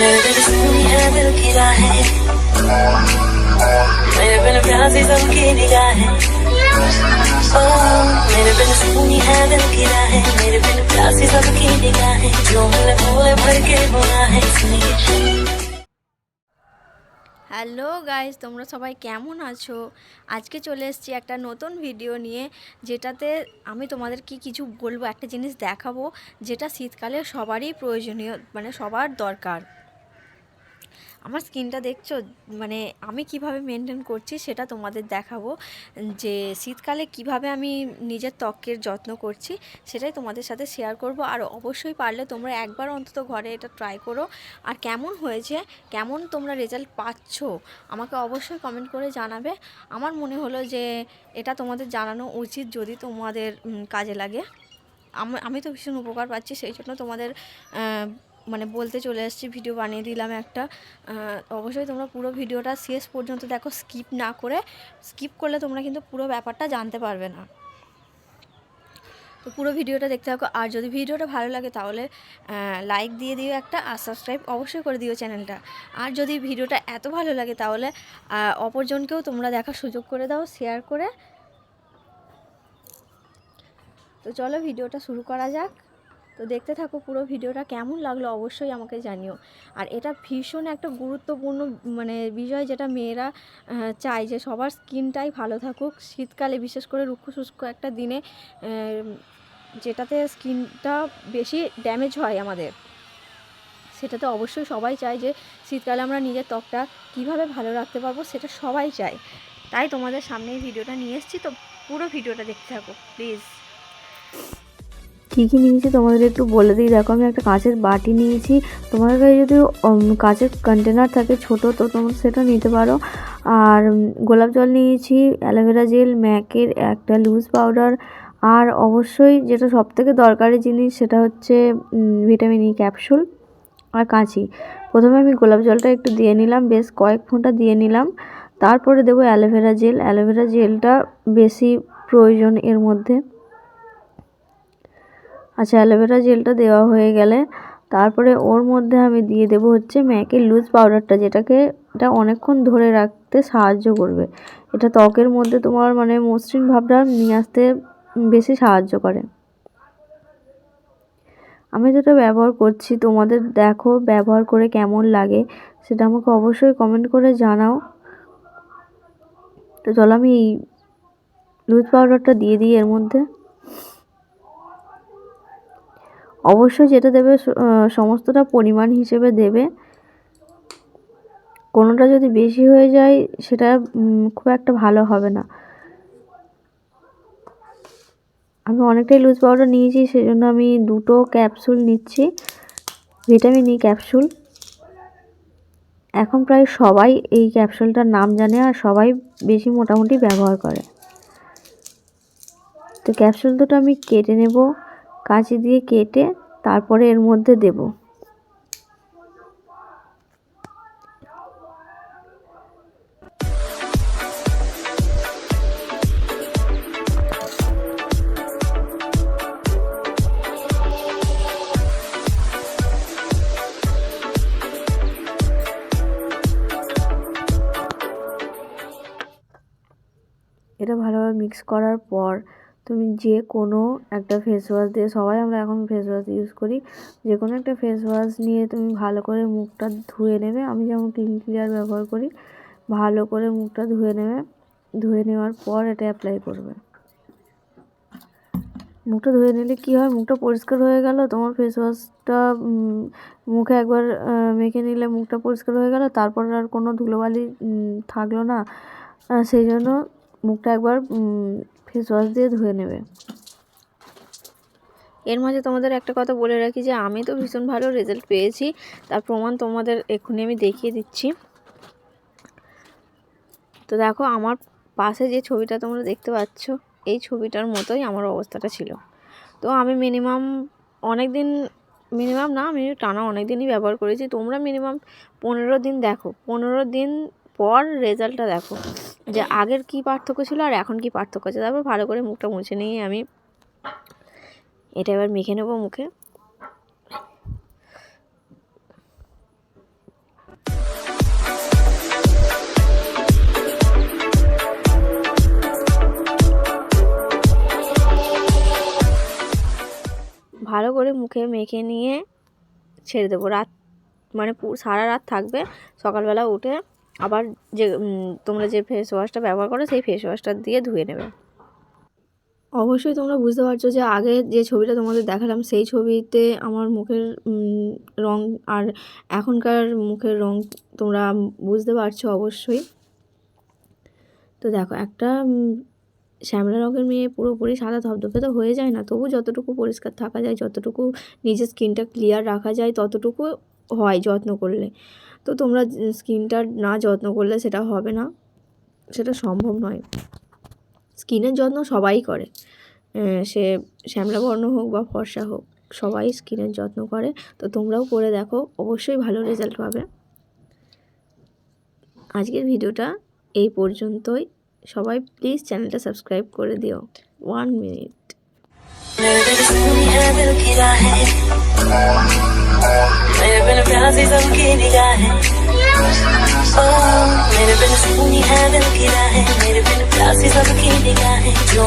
मेरे दिल सुनी है दिल की राहें, मेरे बिन प्यासी सबकी निगाहें। ओ मेरे बिन सुनी है दिल की राहें, मेरे बिन प्यासी सबकी निगाहें। जो मिले भोले भर के गुनाहें सुनिए। হ্যালো গাইস, তোমরা সবাই কেমন আছো? আজকে চলে এসেছি একটা নতুন ভিডিও নিয়ে, যেটাতে আমি তোমাদের কিছু বলবো, একটা জিনিস দেখাবো যেটা শীতকালে সবারই প্রয়োজনীয়, মানে সবার দরকার। আমার স্কিনটা দেখছো, মানে আমি কিভাবে মেনটেন করছি সেটা তোমাদের দেখাবো, যে শীতকালে কিভাবে আমি নিজের ত্বকের যত্ন করছি সেটাই তোমাদের সাথে শেয়ার করব। আর অবশ্যই পারলে তোমরা একবার অন্তত ঘরে এটা ট্রাই করো, আর কেমন হয়েছে, কেমন তোমরা রেজাল্ট পাচ্ছ আমাকে অবশ্যই কমেন্ট করে জানাবে। আমার মনে হলো যে এটা তোমাদের জানানো উচিত যদি তোমাদের কাজে লাগে। আমি তো ভীষণ উপকার পাচ্ছি, সেই জন্য তোমাদের মানে বলতে চলে এসেছি, ভিডিও বানিয়ে দিলাম একটা। অবশ্যই তোমরা পুরো ভিডিওটা শেষ পর্যন্ত দেখো, স্কিপ না করে। স্কিপ করলে তোমরা কিন্তু পুরো ব্যাপারটা জানতে পারবে না। তো পুরো ভিডিওটা দেখতে থাকো, আর যদি ভিডিওটা ভালো লাগে তাহলে লাইক দিয়ে দিও একটা, আর সাবস্ক্রাইব অবশ্যই করে দিও চ্যানেলটা। আর যদি ভিডিওটা এত ভালো লাগে তাহলে অপরজনকেও তোমরা দেখার সুযোগ করে দাও শেয়ার করে। তো চলো ভিডিওটা শুরু করা যাক। তো দেখতে থাকো পুরো ভিডিওটা, কেমন লাগলো অবশ্যই আমাকে জানিও। আর এটা ভীষণ একটা গুরুত্বপূর্ণ মানে বিষয়, যেটা মেয়েরা চায় যে সবার স্কিনটাই ভালো থাকুক শীতকালে, বিশেষ করে রুক্ষ শুষ্ক একটা দিনে, যেটাতে স্কিনটা বেশি ড্যামেজ হয় আমাদের। সেটাতে অবশ্যই সবাই চায় যে শীতকালে আমরা নিজের ত্বকটা কীভাবে ভালো রাখতে পারবো, সেটা সবাই চায়। তাই তোমাদের সামনে এই ভিডিওটা নিয়ে এসেছি। তো পুরো ভিডিওটা দেখতে থাকো প্লিজ। কী কী নিয়েছি তোমাদের একটু বলে দিই। দেখো, আমি একটা কাঁচের বাটি নিয়েছি। তোমাদের কাছে যদি কাঁচের কন্টেনার থাকে ছোট, তো তোমরা সেটা নিতে পারো। আর গোলাপ জল নিয়েছি, অ্যালোভেরা জেল, ম্যাকের একটা লুজ পাউডার, আর অবশ্যই যেটা সবথেকে দরকারি জিনিস সেটা হচ্ছে ভিটামিন ই ক্যাপসুল আর কাঁচি। প্রথমে আমি গোলাপ জলটা একটু দিয়ে নিলাম, বেশ কয়েক ফোঁটা দিয়ে নিলাম। তারপরে দেবো অ্যালোভেরা জেল। অ্যালোভেরা জেলটা বেশি প্রয়োজন এর মধ্যে। আচ্ছা, অ্যালোভেরা জেলটা দেওয়া হয়ে গেলে তারপরে ওর মধ্যে আমি দিয়ে দেবো হচ্ছে ম্যাকের লুজ পাউডারটা, এটা অনেকক্ষণ ধরে রাখতে সাহায্য করবে। এটা ত্বকের মধ্যে তোমার মানে মসৃণ ভাবটা নিয়ে আসতে বেশি সাহায্য করে। আমি যেটা ব্যবহার করছি তোমাদের দেখো ব্যবহার করে কেমন লাগে সেটা আমাকে অবশ্যই কমেন্ট করে জানাও। তো চলো আমি এই লুজ পাউডারটা দিয়ে দিই এর মধ্যে। অবশ্যই যেটা দেবে সমস্তটা পরিমাণ হিসেবে দেবে। কোনোটা যদি বেশি হয়ে যায় সেটা খুব একটা ভালো হবে না। আমি অনেকটাই লুজ পাউডার নিয়েছি, সেজন্য আমি 2টো ক্যাপসুল নিচ্ছি, ভিটামিন ই ক্যাপসুল। এখন প্রায় সবাই এই ক্যাপসুলটার নাম জানে, আর সবাই বেশি মোটামুটি ব্যবহার করে। তো ক্যাপসুল দুটো আমি কেটে নেব, কাঁচি দিয়ে কেটে তারপরে এর মধ্যে দেব। এটা ভালোভাবে মিক্স করার পর তুমি যে কোনো একটা ফেস ওয়াশ দিয়ে, সবাই আমরা এখন ফেস ওয়াশ ইউজ করি, যে কোনো একটা ফেস ওয়াশ নিয়ে তুমি ভালো করে মুখটা ধুয়ে নেবে। আমি যেমন ক্লিন ক্লিয়ার ব্যবহার করি, ভালো করে মুখটা ধুয়ে নেবে। ধুয়ে নেওয়ার পর এটা অ্যাপ্লাই করবে। মুখটা ধুয়ে নিলে কী হয়, মুখটা পরিষ্কার হয়ে গেল। তোমার ফেস ওয়াশটা মুখে একবার মেখে নিলে মুখটা পরিষ্কার হয়ে গেল, তারপর আর কোনো ধুলোবালি থাকলো না। সেই জন্য মুখটা একবার ফেস ওয়াশ দিয়ে ধুয়ে নেবে। এর মাঝে তোমাদের একটা কথা বলে রাখি, যে আমি তো ভীষণ ভালো রেজাল্ট পেয়েছি, তার প্রমাণ তোমাদের এক্ষুনি আমি দেখিয়ে দিচ্ছি। তো দেখো, আমার পাশে যে ছবিটা তোমরা দেখতে পাচ্ছ, এই ছবিটার মতোই আমার অবস্থাটা ছিল। তো আমি আমি টানা অনেক দিনই ব্যবহার করেছি। তোমরা মিনিমাম 15 দিন দেখো, 15 দিন পর রেজাল্টটা দেখো, যে আগের কি পার্থক্য ছিল আর এখন কি পার্থক্য আছে। তারপর ভালো করে মুখটা মুছে নিয়ে আমি এটা এবার মেখে নেব মুখে। করে মুখে মেখে নিয়ে ছেড়ে দেবো। রাত মানে সারা রাত থাকবে, সকালবেলা উঠে আবার যে তোমরা যে ফেস ওয়াশটা ব্যবহার করো সেই ফেস ওয়াশটা দিয়ে ধুয়ে নেবে। অবশ্যই তোমরা বুঝতে পারছো যে আগে যে ছবিটা তোমাদের দেখালাম সেই ছবিতে আমার মুখের রং আর এখনকার মুখের রং তোমরা বুঝতে পারছো অবশ্যই। তো দেখো, একটা শ্যামলা রঙের মেয়ে পুরোপুরি সাদা ধবধবে তো হয়ে যায় না, তবু যতটুকু পরিষ্কার থাকা যায়, যতটুকু নিজের স্কিনটা ক্লিয়ার রাখা যায় ততটুকু হয় যত্ন করলে। তো তোমরা স্কিনটা না যত্ন করলে সেটা হবে না, সেটা সম্ভব নয়। স্কিনের যত্ন সবাই করে, সে শ্যামলা বর্ণ হোক বা ফর্সা হোক, সবাই স্কিনের যত্ন করে। তো তোমরাও করে দেখো, অবশ্যই ভালো রেজাল্ট পাবে। আজকের ভিডিওটা এই পর্যন্তই। সবাই প্লিজ চ্যানেলটা সাবস্ক্রাইব করে দিও। 1 মিনিট। मेरे दिल सुनी है दिल की राहें, मेरे बिन प्यासी सबकी निगाहें। मेरे बिन सुनी है दिल की राहें, मेरे बिन प्यासी सबकी निगाहें। जो